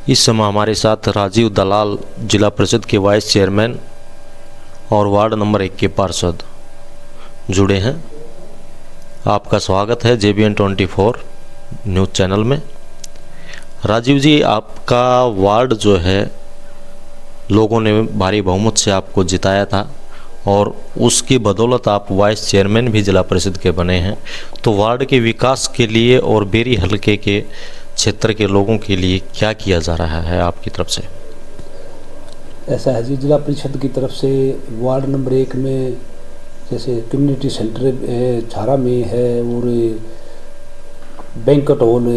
इस समय हमारे साथ राजीव दलाल जिला परिषद के वाइस चेयरमैन और वार्ड नंबर 1 के पार्षद जुड़े हैं। आपका स्वागत है JBN 24 न्यूज़ चैनल में। राजीव जी, आपका वार्ड जो है लोगों ने भारी बहुमत से आपको जिताया था और उसकी बदौलत आप वाइस चेयरमैन भी जिला परिषद के बने हैं। तो वार्ड के विकास के लिए और बेरी हलके के क्षेत्र के लोगों के लिए क्या किया जा रहा है आपकी तरफ से? ऐसा है जी, जिला परिषद की तरफ से वार्ड नंबर 1 में जैसे कम्युनिटी सेंटर छारा में है और बैंक्वेट हॉल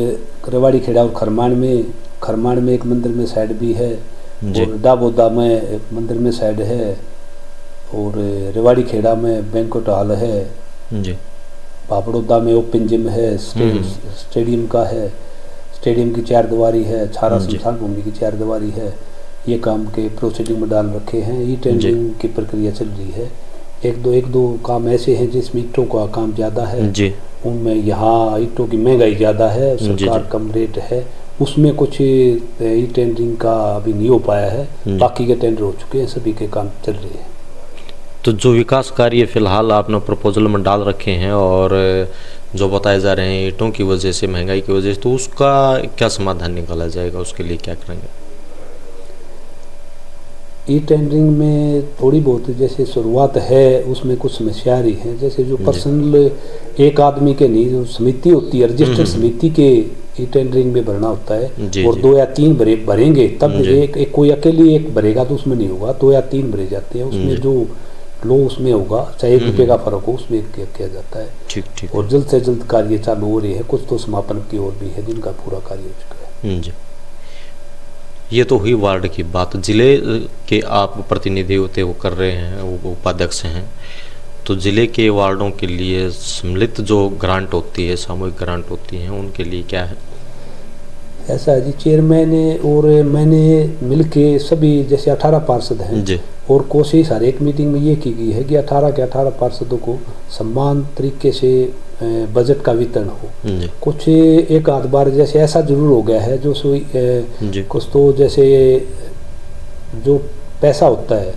रेवाड़ी खेड़ा और खरमाण में एक मंदिर में साइड भी है और डाबोदा में एक मंदिर में साइड है और रेवाड़ी खेड़ा में बैंक्वेट हॉल है जी। पापड़ोदा में ओपन जिम है, स्टेडियम का है, स्टेडियम की 4 दीवारी है, छारा शमशान भूमि की 4 दीवारी है। ये काम के प्रोसीडिंग में डाल रखे हैं। ई टेंडरिंग की प्रक्रिया चल रही है। एक दो काम ऐसे हैं जिसमें ईंटों का काम ज़्यादा है जी। उनमें यहाँ ईंटों की महंगाई ज़्यादा है, सरकार कम रेट है, उसमें कुछ ई टेंडरिंग का अभी नहीं हो पाया है। बाकी के टेंडर हो चुके हैं, सभी के काम चल रहे हैं। तो जो विकास कार्य फिलहाल आपने प्रपोजल में डाल रखे हैं और जो बताए जा रहे हैं ईंटों की वजह से, महंगाई की वजह से, तो उसका क्या समाधान निकाला जाएगा? उसके लिए क्या करेंगे? ई टेंडरिंग में थोड़ी बहुत जैसे शुरुआत है, उसमें कुछ समस्या आ रही है। जैसे जो पर्सनल एक आदमी के नहीं, जो समिति होती है रजिस्टर्ड समिति के ई टेंडरिंग में भरना होता है और 2 या 3 भरेंगे तब एक कोई अकेली एक भरेगा तो उसमें नहीं होगा। 2 या 3 भरे जाते हैं, उसमें जो लो उसमें होगा, चाहे 1 रुपये का फर्क हो, उसमें किया जाता है। ठीक। और जल्द से जल्द कार्य चालू हो रही है। कुछ तो समापन की ओर भी है जिनका पूरा कार्य हो चुका है जी। ये तो हुई वार्ड की बात। जिले के आप प्रतिनिधि होते वो कर रहे हैं, वो उपाध्यक्ष हैं, तो जिले के वार्डों के लिए सम्मिलित जो ग्रांट होती है, सामूहिक ग्रांट होती है, उनके लिए क्या है? ऐसा है जी, चेयरमैन और मैंने मिलके सभी जैसे 18 पार्षद हैं जी। और कोशिश हर एक मीटिंग में ये की गई है कि 18 के 18 पार्षदों को समान तरीके से बजट का वितरण हो। कुछ एक आध बार जैसे ऐसा जरूर हो गया है जो कुछ तो जैसे जो पैसा होता है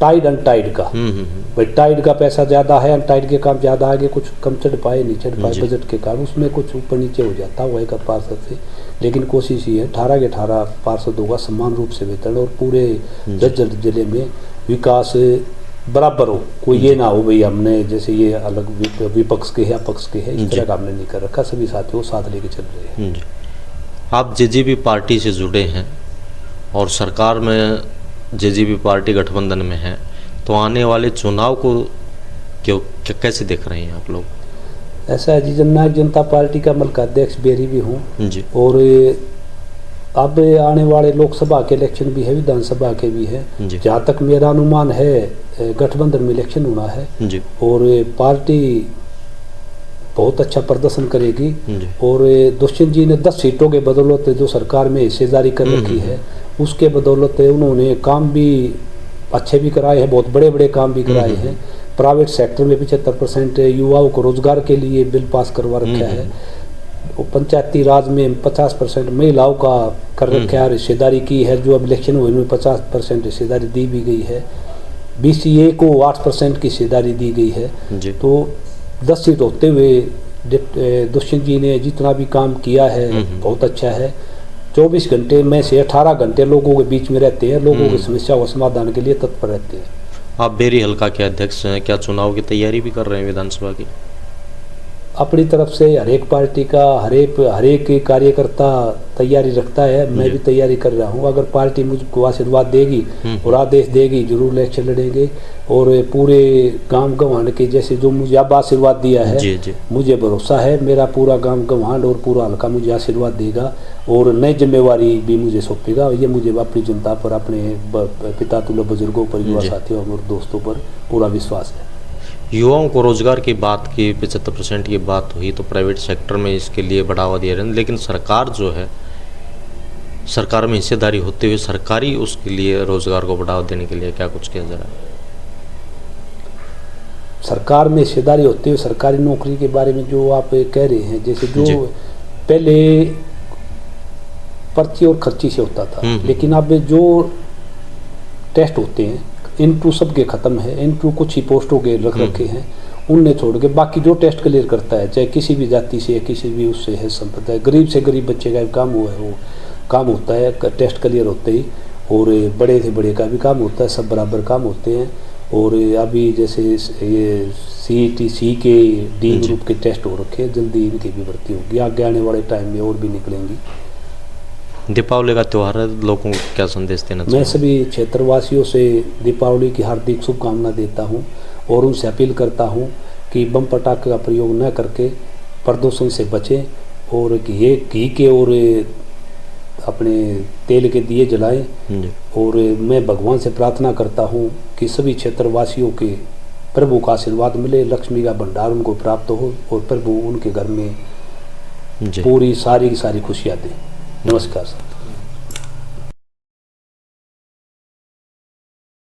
टाइड अनटाइड का, भाई टाइड का पैसा ज़्यादा है, अनटाइड के काम ज़्यादा आगे कुछ कम चढ़ पाए नहीं चढ़ पाए बजट के कारण, उसमें कुछ ऊपर नीचे हो जाता है वही का पार्षद से। लेकिन कोशिश ये है 18 के 18 पार्षदों का समान रूप से वितरण और पूरे जज्जर जिले में विकास बराबर हो। कोई ये ना हो भाई हमने जैसे ये अलग विपक्ष के है या पक्ष के है, इस तरह का हमने नहीं कर रखा। सभी साथियों साथ लेके चल रहे हैं। आप JJB पार्टी से जुड़े हैं और सरकार में JJB पार्टी गठबंधन में है, तो आने वाले चुनाव को कैसे देख रहे हैं आप लोग? ऐसा है जी, जननायक जनता पार्टी का मलका अध्यक्ष बेरी भी हूँ और अब आने वाले लोकसभा के इलेक्शन भी है, विधानसभा के भी है। जहाँ तक मेरा अनुमान है गठबंधन में इलेक्शन होना है और पार्टी बहुत अच्छा प्रदर्शन करेगी और दुष्यंत जी ने 10 सीटों के बदौलत जो सरकार में हिस्सेदारी कर रखी है, उसके बदौलत उन्होंने काम भी अच्छे भी कराए हैं, बहुत बड़े बड़े काम भी कराए हैं। प्राइवेट सेक्टर में 75% युवाओं को रोजगार के लिए बिल पास करवा रखा है। पंचायती राज में 50% महिलाओं का कर रखा है, हिस्सेदारी की है। जो अब इलेक्शन हुए उनमें 50% हिस्सेदारी दी भी गई है। BCA को 8% की हिस्सेदारी दी गई है। तो 10 सीट होते हुए दुष्यंत जी ने जितना भी काम किया है बहुत अच्छा है। 24 घंटे में से 18 घंटे लोगों के बीच में रहते हैं, लोगों की समस्या व समाधान के लिए तत्पर रहते हैं। आप बेरी हल्का के अध्यक्ष हैं, क्या चुनाव की तैयारी भी कर रहे हैं विधानसभा की? अपनी तरफ से हर एक पार्टी का हर एक कार्यकर्ता तैयारी रखता है। मैं भी तैयारी कर रहा हूँ। अगर पार्टी मुझको आशीर्वाद देगी और आदेश देगी जरूर इलेक्शन लड़ेंगे और पूरे गांव गंवांड के जैसे जो मुझे अब आशीर्वाद दिया है मुझे भरोसा है मेरा पूरा गांव गंवांड और पूरा हल्का मुझे आशीर्वाद देगा और नई जिम्मेवारी भी मुझे सौंपेगा। ये मुझे अपनी जनता पर, अपने पिता तुल्य बुजुर्गों पर, युवा साथियों और दोस्तों पर पूरा विश्वास है। युवाओं को रोजगार की बात की, 75% की बात हुई, तो प्राइवेट सेक्टर में इसके लिए बढ़ावा दिया रहे हैं, लेकिन सरकार जो है, सरकार में हिस्सेदारी होते हुए सरकारी उसके लिए रोजगार को बढ़ावा देने के लिए क्या कुछ किया जा रहा है? सरकार में हिस्सेदारी होते हुए सरकारी नौकरी के बारे में जो आप कह रहे हैं, जैसे जो पहले पर्ची और खर्ची से होता था, लेकिन अब जो टेस्ट होते हैं इंटरव्यू सबके ख़त्म है, इंटरव्यू कुछ ही पोस्टों के रख रखे हैं, उनने छोड़ के बाकी जो टेस्ट क्लियर करता है, चाहे किसी भी जाति से किसी भी उससे है संप्रदाय, गरीब से गरीब बच्चे का भी काम हुआ है, वो काम होता है टेस्ट क्लियर होते ही, और बड़े से बड़े का भी काम होता है, सब बराबर काम होते हैं। और अभी जैसे ये CTC के D ग्रुप के टेस्ट हो रखे हैं, जल्दी इनकी भी भर्ती होगी, आगे आने वाले टाइम में और भी निकलेंगी। दीपावली का त्यौहार है, लोगों को क्या संदेश देना चाहिए? मैं सभी क्षेत्रवासियों से दीपावली की हार्दिक शुभकामना देता हूं और उनसे अपील करता हूं कि बम पटाखे का प्रयोग न करके प्रदूषण से बचें और घी के और अपने तेल के दिए जलाएं। और मैं भगवान से प्रार्थना करता हूं कि सभी क्षेत्रवासियों के प्रभु का आशीर्वाद मिले, लक्ष्मी का भंडार उनको प्राप्त हो और प्रभु उनके घर में पूरी सारी खुशियाँ दें। नमस्कार सर।